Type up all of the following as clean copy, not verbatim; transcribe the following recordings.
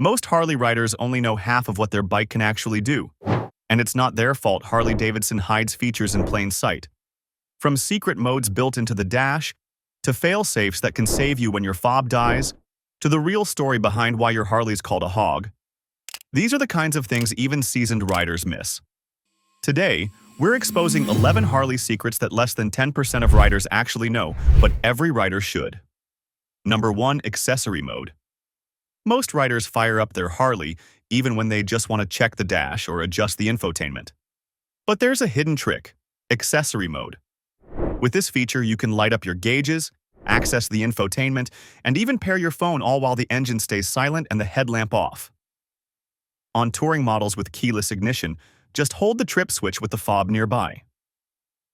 Most Harley riders only know half of what their bike can actually do. And it's not their fault Harley-Davidson hides features in plain sight. From secret modes built into the dash, to fail-safes that can save you when your fob dies, to the real story behind why your Harley's called a hog. These are the kinds of things even seasoned riders miss. Today, we're exposing 11 Harley secrets that less than 10% of riders actually know, but every rider should. Number 1. Accessory mode. Most riders fire up their Harley even when they just want to check the dash or adjust the infotainment. But there's a hidden trick: accessory mode. With this feature, you can light up your gauges, access the infotainment, and even pair your phone all while the engine stays silent and the headlamp off. On touring models with keyless ignition, just hold the trip switch with the fob nearby.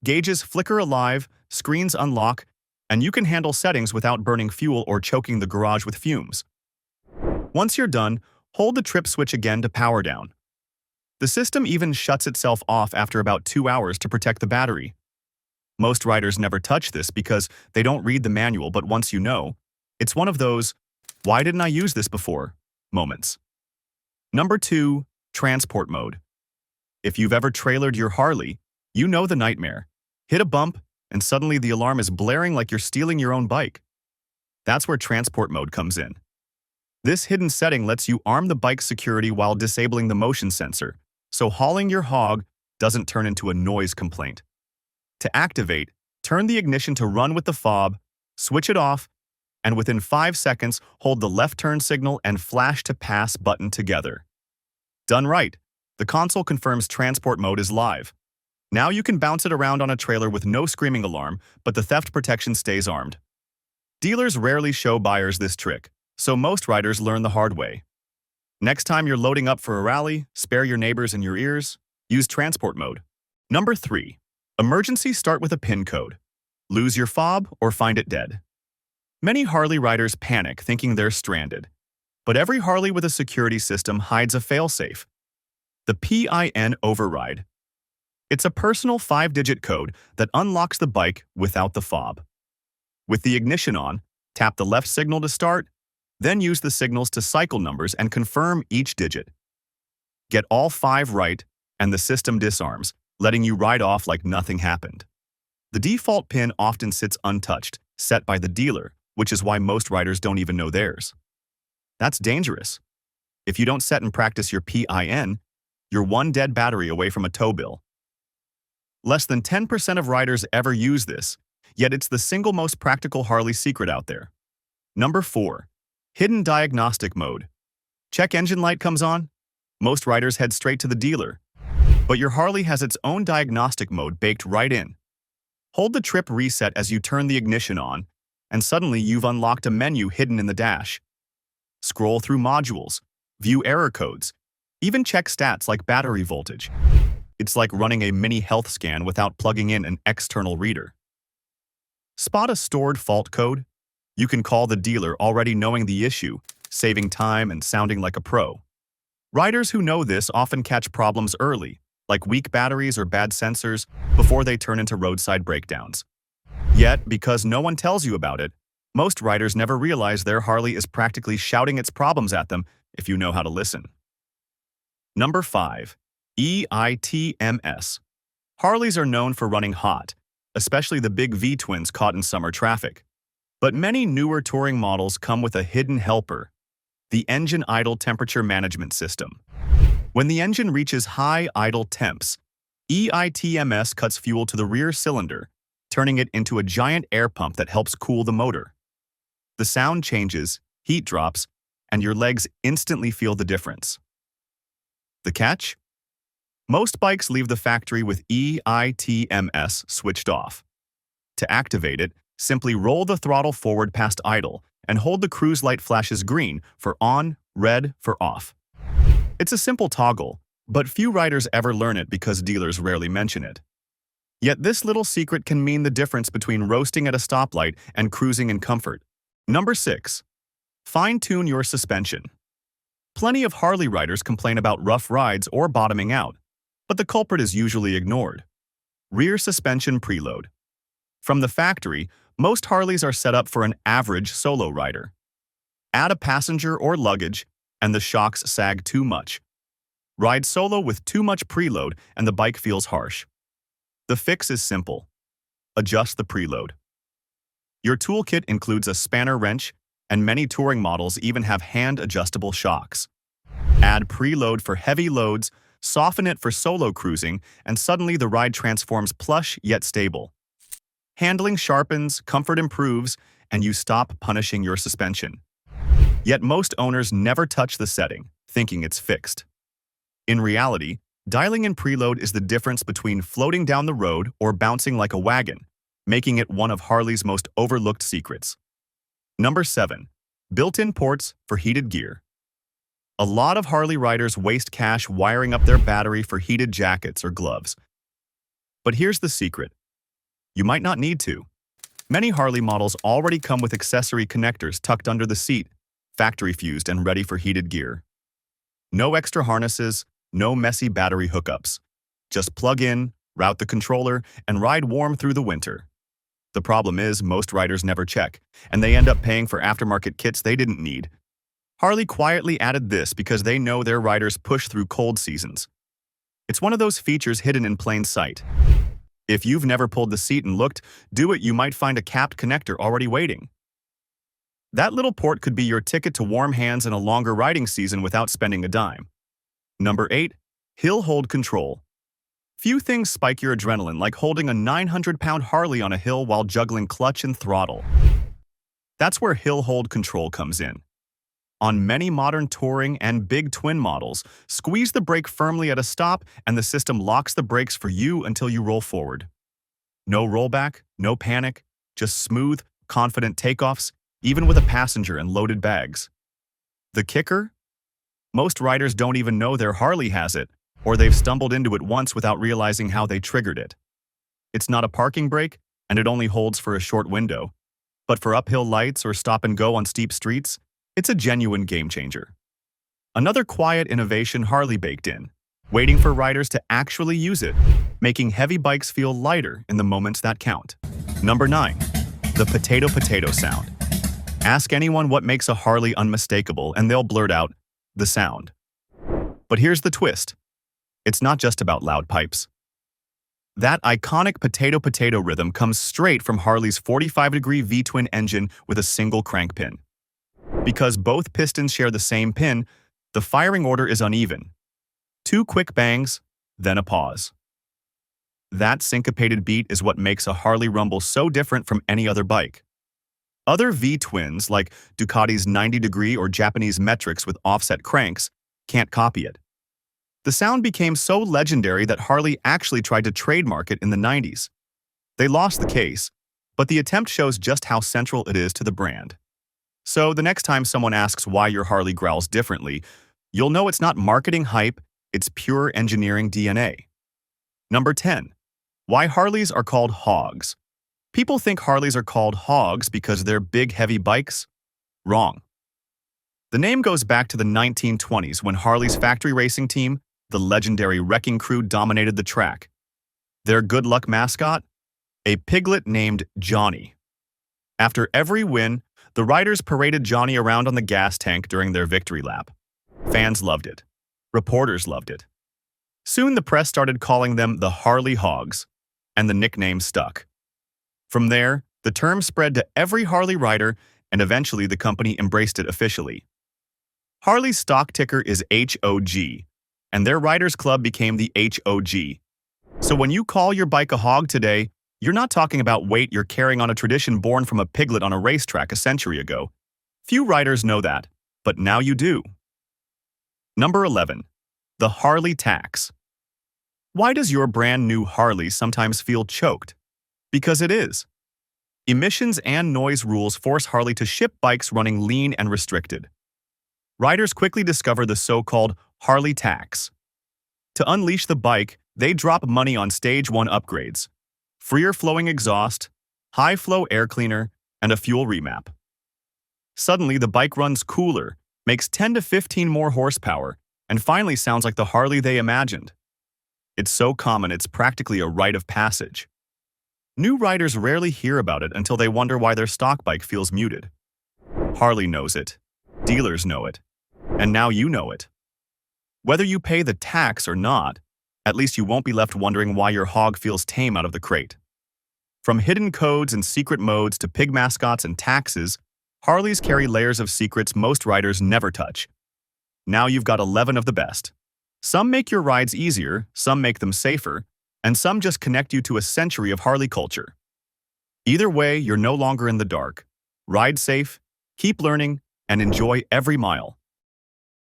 Gauges flicker alive, screens unlock, and you can handle settings without burning fuel or choking the garage with fumes. Once you're done, hold the trip switch again to power down. The system even shuts itself off after about 2 hours to protect the battery. Most riders never touch this because they don't read the manual, but once you know, it's one of those "why didn't I use this before" moments. Number 2. Transport mode. If you've ever trailered your Harley, you know the nightmare. Hit a bump, and suddenly the alarm is blaring like you're stealing your own bike. That's where transport mode comes in. This hidden setting lets you arm the bike's security while disabling the motion sensor, so hauling your hog doesn't turn into a noise complaint. To activate, turn the ignition to run with the fob, switch it off, and within 5 seconds, hold the left turn signal and flash to pass button together. Done right, the console confirms transport mode is live. Now you can bounce it around on a trailer with no screaming alarm, but the theft protection stays armed. Dealers rarely show buyers this trick, so most riders learn the hard way. Next time you're loading up for a rally, spare your neighbors in your ears, use transport mode. Number 3. Emergency start with a PIN code. Lose your fob or find it dead. Many Harley riders panic thinking they're stranded. But every Harley with a security system hides a failsafe: the PIN override. It's a personal 5-digit code that unlocks the bike without the fob. With the ignition on, tap the left signal to start, then use the signals to cycle numbers and confirm each digit. Get all 5 right, and the system disarms, letting you ride off like nothing happened. The default PIN often sits untouched, set by the dealer, which is why most riders don't even know theirs. That's dangerous. If you don't set and practice your PIN, you're one dead battery away from a tow bill. Less than 10% of riders ever use this, yet it's the single most practical Harley secret out there. Number 4. Hidden diagnostic mode. Check engine light comes on? Most riders head straight to the dealer. But your Harley has its own diagnostic mode baked right in. Hold the trip reset as you turn the ignition on, and suddenly you've unlocked a menu hidden in the dash. Scroll through modules, view error codes, even check stats like battery voltage. It's like running a mini health scan without plugging in an external reader. Spot a stored fault code? You can call the dealer already knowing the issue, saving time and sounding like a pro. Riders who know this often catch problems early, like weak batteries or bad sensors, before they turn into roadside breakdowns. Yet, because no one tells you about it, most riders never realize their Harley is practically shouting its problems at them if you know how to listen. Number 5. EITMS. Harleys are known for running hot, especially the big V-twins caught in summer traffic. But many newer touring models come with a hidden helper: the engine idle temperature management system. When the engine reaches high idle temps, EITMS cuts fuel to the rear cylinder, turning it into a giant air pump that helps cool the motor. The sound changes, heat drops, and your legs instantly feel the difference. The catch? Most bikes leave the factory with EITMS switched off. To activate it, simply roll the throttle forward past idle and hold the cruise light flashes green for on, red for off. It's a simple toggle, but few riders ever learn it because dealers rarely mention it. Yet this little secret can mean the difference between roasting at a stoplight and cruising in comfort. Number 6. Fine-tune your suspension. Plenty of Harley riders complain about rough rides or bottoming out, but the culprit is usually ignored: rear suspension preload. From the factory, most Harleys are set up for an average solo rider. Add a passenger or luggage, and the shocks sag too much. Ride solo with too much preload and the bike feels harsh. The fix is simple. Adjust the preload. Your toolkit includes a spanner wrench, and many touring models even have hand-adjustable shocks. Add preload for heavy loads, soften it for solo cruising, and suddenly the ride transforms plush yet stable. Handling sharpens, comfort improves, and you stop punishing your suspension. Yet most owners never touch the setting, thinking it's fixed. In reality, dialing in preload is the difference between floating down the road or bouncing like a wagon, making it one of Harley's most overlooked secrets. Number 7. Built-in ports for heated gear. A lot of Harley riders waste cash wiring up their battery for heated jackets or gloves. But here's the secret. You might not need to. Many Harley models already come with accessory connectors tucked under the seat, factory fused and ready for heated gear. No extra harnesses, no messy battery hookups. Just plug in, route the controller, and ride warm through the winter. The problem is most riders never check, and they end up paying for aftermarket kits they didn't need. Harley quietly added this because they know their riders push through cold seasons. It's one of those features hidden in plain sight. If you've never pulled the seat and looked, do it, you might find a capped connector already waiting. That little port could be your ticket to warm hands in a longer riding season without spending a dime. Number 8. Hill hold control. Few things spike your adrenaline like holding a 900-pound Harley on a hill while juggling clutch and throttle. That's where hill hold control comes in. On many modern touring and big twin models, squeeze the brake firmly at a stop and the system locks the brakes for you until you roll forward. No rollback, no panic, just smooth, confident takeoffs, even with a passenger and loaded bags. The kicker? Most riders don't even know their Harley has it, or they've stumbled into it once without realizing how they triggered it. It's not a parking brake, and it only holds for a short window. But for uphill lights or stop and go on steep streets, it's a genuine game changer. Another quiet innovation Harley baked in, waiting for riders to actually use it, making heavy bikes feel lighter in the moments that count. Number 9. The potato sound. Ask anyone what makes a Harley unmistakable and they'll blurt out, the sound. But here's the twist. It's not just about loud pipes. That iconic potato rhythm comes straight from Harley's 45-degree V-twin engine with a single crank pin. Because both pistons share the same pin, the firing order is uneven. 2 quick bangs, then a pause. That syncopated beat is what makes a Harley rumble so different from any other bike. Other V-twins, like Ducati's 90-degree or Japanese metrics with offset cranks, can't copy it. The sound became so legendary that Harley actually tried to trademark it in the 90s. They lost the case, but the attempt shows just how central it is to the brand. So the next time someone asks why your Harley growls differently, you'll know it's not marketing hype, it's pure engineering DNA. Number 10. Why Harleys are called hogs. People think Harleys are called hogs because they're big, heavy bikes. Wrong. The name goes back to the 1920s when Harley's factory racing team, the legendary Wrecking Crew, dominated the track. Their good luck mascot? A piglet named Johnny. After every win, the riders paraded Johnny around on the gas tank during their victory lap. Fans loved it. Reporters loved it. Soon the press started calling them the Harley Hogs, and the nickname stuck. From there, the term spread to every Harley rider, and eventually the company embraced it officially. Harley's stock ticker is HOG, and their riders club became the HOG. So when you call your bike a hog today, you're not talking about weight, you're carrying on a tradition born from a piglet on a racetrack a century ago. Few riders know that, but now you do. Number 11. The Harley tax. Why does your brand new Harley sometimes feel choked? Because it is. Emissions and noise rules force Harley to ship bikes running lean and restricted. Riders quickly discover the so-called Harley tax. To unleash the bike, they drop money on Stage 1 upgrades. Freer flowing exhaust, high-flow air cleaner, and a fuel remap. Suddenly, the bike runs cooler, makes 10 to 15 more horsepower, and finally sounds like the Harley they imagined. It's so common it's practically a rite of passage. New riders rarely hear about it until they wonder why their stock bike feels muted. Harley knows it. Dealers know it. And now you know it. Whether you pay the tax or not, at least you won't be left wondering why your hog feels tame out of the crate. From hidden codes and secret modes to pig mascots and taxes, Harleys carry layers of secrets most riders never touch. Now you've got 11 of the best. Some make your rides easier, some make them safer, and some just connect you to a century of Harley culture. Either way, you're no longer in the dark. Ride safe, keep learning, and enjoy every mile.